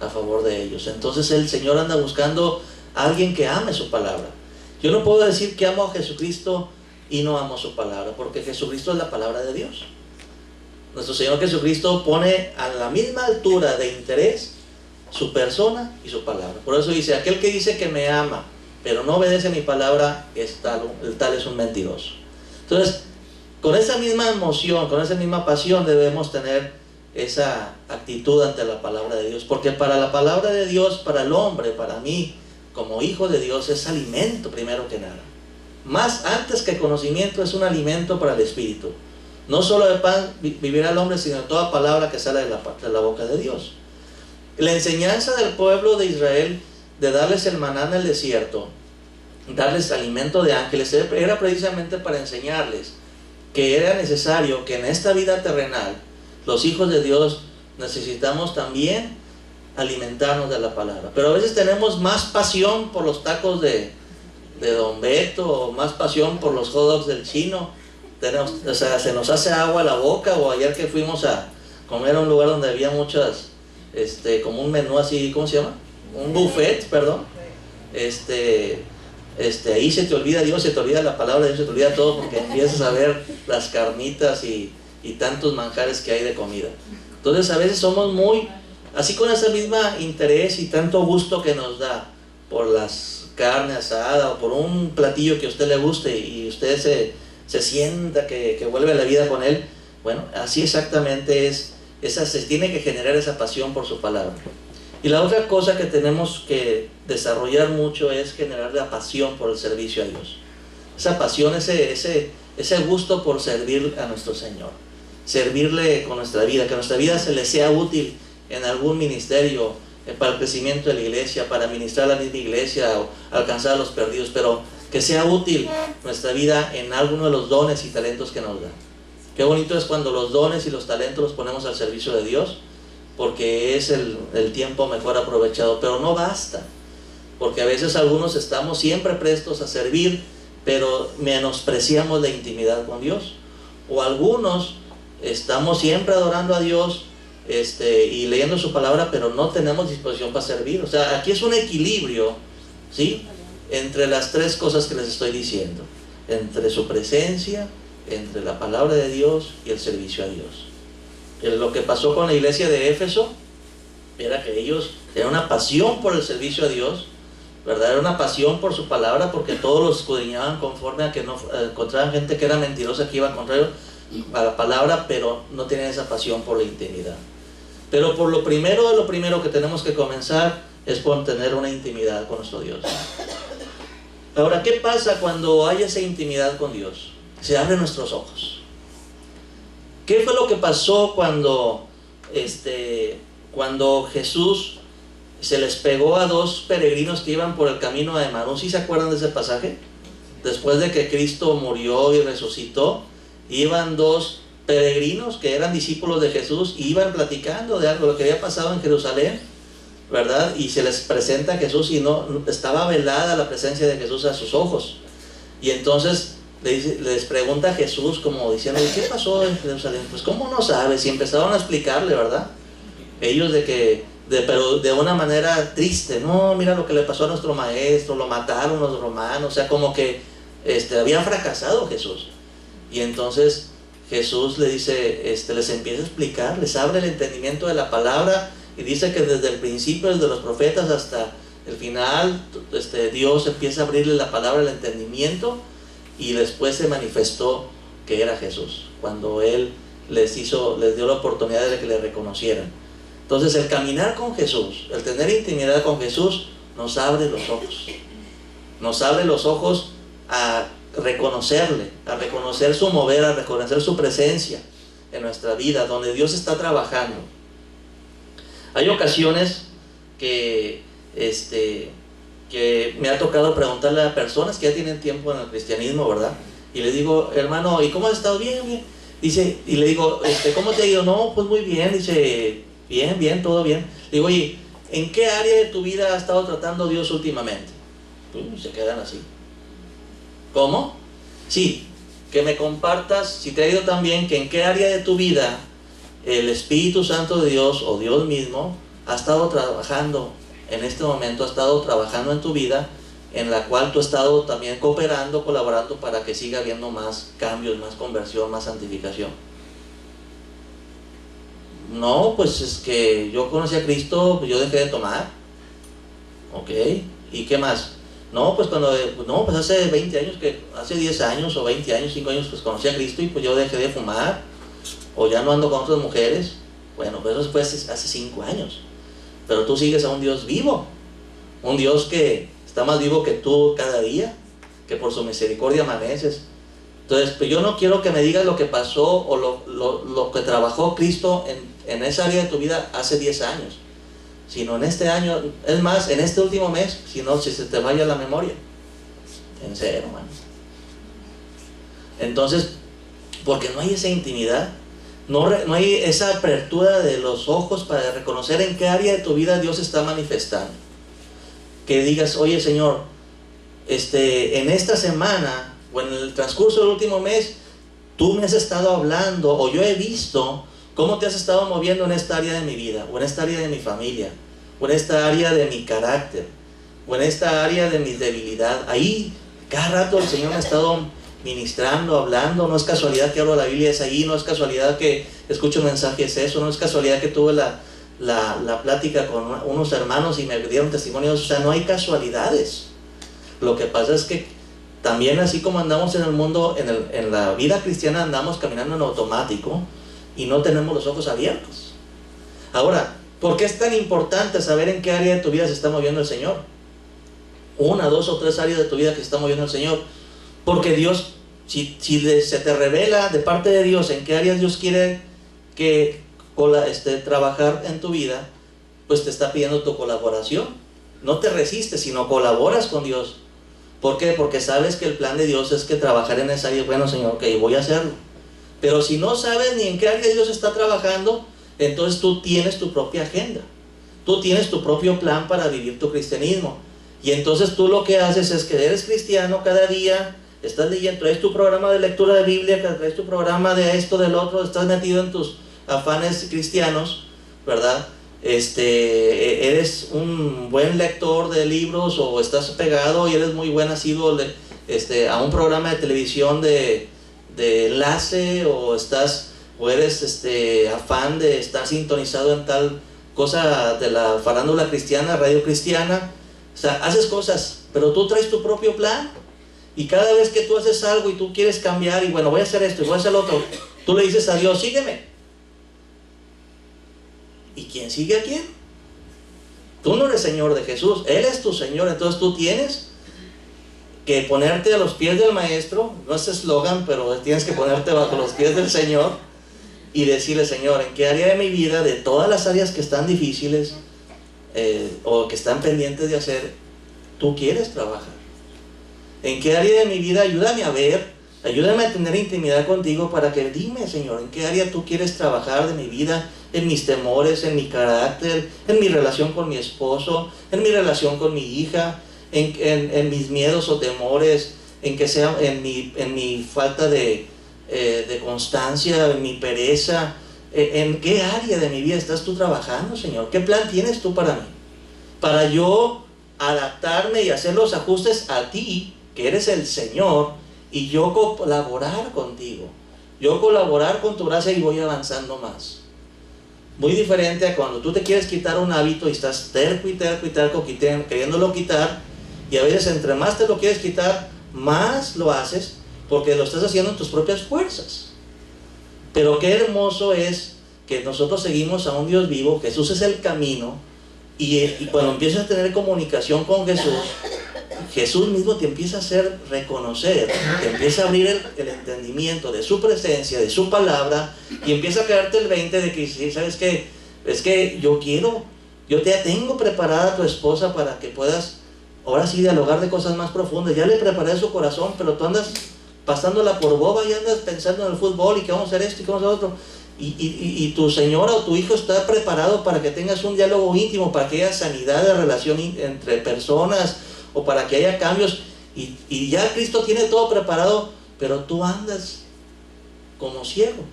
a favor de ellos. Entonces el Señor anda buscando a alguien que ame su palabra. Yo no puedo decir que amo a Jesucristo y no amo su palabra, porque Jesucristo es la palabra de Dios. Nuestro Señor Jesucristo pone a la misma altura de interés su persona y su palabra. Por eso dice, aquel que dice que me ama, pero no obedece a mi palabra, el tal es un mentiroso. Entonces, con esa misma emoción, con esa misma pasión debemos tener esa actitud ante la palabra de Dios, porque para la palabra de Dios, para el hombre, para mí, como hijo de Dios, es alimento primero que nada. Más antes que conocimiento, es un alimento para el espíritu. No solo de pan vivirá el hombre, sino de toda palabra que sale de la boca de Dios. La enseñanza del pueblo de Israel de darles el maná en el desierto, darles alimento de ángeles, era precisamente para enseñarles que era necesario que en esta vida terrenal los hijos de Dios necesitamos también alimentarnos de la palabra. Pero a veces tenemos más pasión por los tacos de Don Beto, o más pasión por los hot dogs del chino. O sea, se nos hace agua a la boca. O ayer que fuimos a comer a un lugar donde había muchas, como un menú así, ¿cómo se llama? Un buffet, perdón. Ahí se te olvida Dios, se te olvida la palabra de Dios, se te olvida todo, porque empiezas a ver las carnitas y tantos manjares que hay de comida. Entonces a veces somos muy, así con ese mismo interés y tanto gusto que nos da por las carnes asadas o por un platillo que a usted le guste y usted se sienta que vuelve a la vida con él. Bueno, así exactamente se tiene que generar esa pasión por su palabra. Y la otra cosa que tenemos que desarrollar mucho es generar la pasión por el servicio a Dios. Esa pasión, ese gusto por servir a nuestro Señor. Servirle con nuestra vida, que nuestra vida se le sea útil en algún ministerio, para el crecimiento de la iglesia, para ministrar a la misma iglesia o alcanzar a los perdidos, pero que sea útil nuestra vida en alguno de los dones y talentos que nos da. Qué bonito es cuando los dones y los talentos los ponemos al servicio de Dios, porque es el tiempo mejor aprovechado. Pero no basta, porque a veces algunos estamos siempre prestos a servir, pero menospreciamos la intimidad con Dios. O algunos estamos siempre adorando a Dios y leyendo su palabra, pero no tenemos disposición para servir. O sea, aquí es un equilibrio, ¿sí?, entre las tres cosas que les estoy diciendo: entre su presencia, entre la palabra de Dios y el servicio a Dios. Lo que pasó con la iglesia de Éfeso era que ellos tenían una pasión por el servicio a Dios, ¿verdad? Era una pasión por su palabra, porque todos los escudriñaban conforme a que no encontraban gente que era mentirosa, que iba contrario a la palabra, pero no tenían esa pasión por la intimidad. Pero por lo primero que tenemos que comenzar es por tener una intimidad con nuestro Dios. Ahora, ¿qué pasa cuando hay esa intimidad con Dios? Se abren nuestros ojos. ¿Qué fue lo que pasó cuando Jesús se les pegó a dos peregrinos que iban por el camino de Emaús? ¿Sí se acuerdan de ese pasaje? Después de que Cristo murió y resucitó, iban dos peregrinos que eran discípulos de Jesús y iban platicando de algo, lo que había pasado en Jerusalén, ¿verdad? Y se les presenta a Jesús y no estaba velada la presencia de Jesús a sus ojos. Y entonces les pregunta a Jesús, como diciendo: ¿qué pasó en Jerusalén? Pues ¿cómo no sabes? Y empezaron a explicarle, ¿verdad? Ellos pero de una manera triste. No, mira lo que le pasó a nuestro maestro, lo mataron los romanos. O sea, como que había fracasado Jesús. Y entonces Jesús le dice, les empieza a explicar, les abre el entendimiento de la palabra, y dice que desde el principio, desde los profetas hasta el final, Dios empieza a abrirle la palabra, el entendimiento, y después se manifestó que era Jesús, cuando Él les dio la oportunidad de que le reconocieran. Entonces el caminar con Jesús, el tener intimidad con Jesús, nos abre los ojos a reconocerle, a reconocer su mover, a reconocer su presencia en nuestra vida, donde Dios está trabajando. Hay ocasiones que me ha tocado preguntarle a personas que ya tienen tiempo en el cristianismo, ¿verdad? Y le digo: hermano, ¿y cómo has estado? Bien, bien. Dice, y le digo, ¿cómo te ha ido? No, pues muy bien. Dice, bien, todo bien. Le digo: oye, ¿en qué área de tu vida ha estado tratando Dios últimamente? Pues se quedan así. ¿Cómo? Sí, que me compartas, si te ha ido tan bien, que en qué área de tu vida el Espíritu Santo de Dios o Dios mismo ha estado trabajando en este momento, ha estado trabajando en tu vida, en la cual tú has estado también cooperando, colaborando para que siga habiendo más cambios, más conversión, más santificación? No, pues es que yo conocí a Cristo, pues yo dejé de tomar. Ok, ¿y qué más? No, pues pues hace 20 años, hace 10 años o 20 años, 5 años, pues conocí a Cristo y pues yo dejé de fumar, o ya no ando con otras mujeres. Bueno, pues eso fue hace 5 años. Pero tú sigues a un Dios vivo, un Dios que está más vivo que tú cada día, que por su misericordia amaneces. Entonces, pues yo no quiero que me digas lo que pasó o lo que trabajó Cristo en esa área de tu vida hace 10 años, sino en este año, es más, en este último mes, si se te vaya la memoria. En serio, hermano. Entonces, porque no hay esa intimidad, no hay esa apertura de los ojos para reconocer en qué área de tu vida Dios está manifestando. Que digas, oye Señor, en esta semana o en el transcurso del último mes, tú me has estado hablando, o yo he visto cómo te has estado moviendo en esta área de mi vida, o en esta área de mi familia, o en esta área de mi carácter, o en esta área de mi debilidad. Ahí, cada rato el Señor me ha estado ministrando, hablando. No es casualidad que abro la Biblia, es ahí. No es casualidad que escucho un mensaje, es eso. No es casualidad que tuve la plática con unos hermanos y me dieron testimonios. O sea, no hay casualidades. Lo que pasa es que también, así como andamos en el mundo, en la vida cristiana, andamos caminando en automático y no tenemos los ojos abiertos. Ahora, ¿por qué es tan importante saber en qué área de tu vida se está moviendo el Señor? 1, 2 o 3 áreas de tu vida que se está moviendo el Señor. Porque Dios, si se te revela de parte de Dios en qué áreas Dios quiere trabajar en tu vida, pues te está pidiendo tu colaboración. No te resistes, sino colaboras con Dios. ¿Por qué? Porque sabes que el plan de Dios es que trabajar en esa área. Bueno, Señor, ok, voy a hacerlo. Pero si no sabes ni en qué área Dios está trabajando, entonces tú tienes tu propia agenda. Tú tienes tu propio plan para vivir tu cristianismo. Y entonces tú lo que haces es que eres cristiano cada día, estás leyendo, traes tu programa de lectura de Biblia, traes tu programa de esto, del otro, estás metido en tus afanes cristianos, ¿verdad? Eres un buen lector de libros, o estás pegado y eres muy buen asiduo a un programa de televisión de enlace, o eres afán de estar sintonizado en tal cosa de la farándula cristiana, radio cristiana. O sea, haces cosas, pero tú traes tu propio plan, y cada vez que tú haces algo y tú quieres cambiar, y bueno, voy a hacer esto y voy a hacer lo otro, tú le dices a Dios, sígueme. ¿Y quién sigue a quién? Tú no eres Señor de Jesús, Él es tu Señor. Entonces tú tienes que ponerte a los pies del Maestro. No es eslogan, pero tienes que ponerte bajo los pies del Señor y decirle, Señor, ¿en qué área de mi vida, de todas las áreas que están difíciles o que están pendientes de hacer, tú quieres trabajar? ¿En qué área de mi vida? Ayúdame a ver, ayúdame a tener intimidad contigo, para que dime, Señor, ¿en qué área tú quieres trabajar de mi vida? En mis temores, en mi carácter, en mi relación con mi esposo, en mi relación con mi hija, en mis miedos o temores, en mi falta de constancia, en mi pereza. ¿En qué área de mi vida estás tú trabajando, Señor? ¿Qué plan tienes tú para mí? Para yo adaptarme y hacer los ajustes a ti, que eres el Señor, y yo colaborar contigo, yo colaborar con tu gracia, y voy avanzando más. Muy diferente a cuando tú te quieres quitar un hábito y estás terco y terco y terco queriéndolo quitar, y a veces entre más te lo quieres quitar, más lo haces, porque lo estás haciendo en tus propias fuerzas. Pero qué hermoso es que nosotros seguimos a un Dios vivo. Jesús es el camino, y cuando empiezas a tener comunicación con Jesús, Jesús mismo te empieza a hacer reconocer, te empieza a abrir el entendimiento de su presencia, de su palabra, y empieza a caerte el 20 de que, sí, ¿sabes qué? Es que yo te tengo preparada a tu esposa para que puedas ahora sí dialogar de cosas más profundas. Ya le preparé su corazón, pero tú andas pasándola por boba y andas pensando en el fútbol y que vamos a hacer esto y que vamos a hacer otro. Y tu señora o tu hijo está preparado para que tengas un diálogo íntimo, para que haya sanidad de relación entre personas, o para que haya cambios, y ya Cristo tiene todo preparado, pero tú andas como ciego.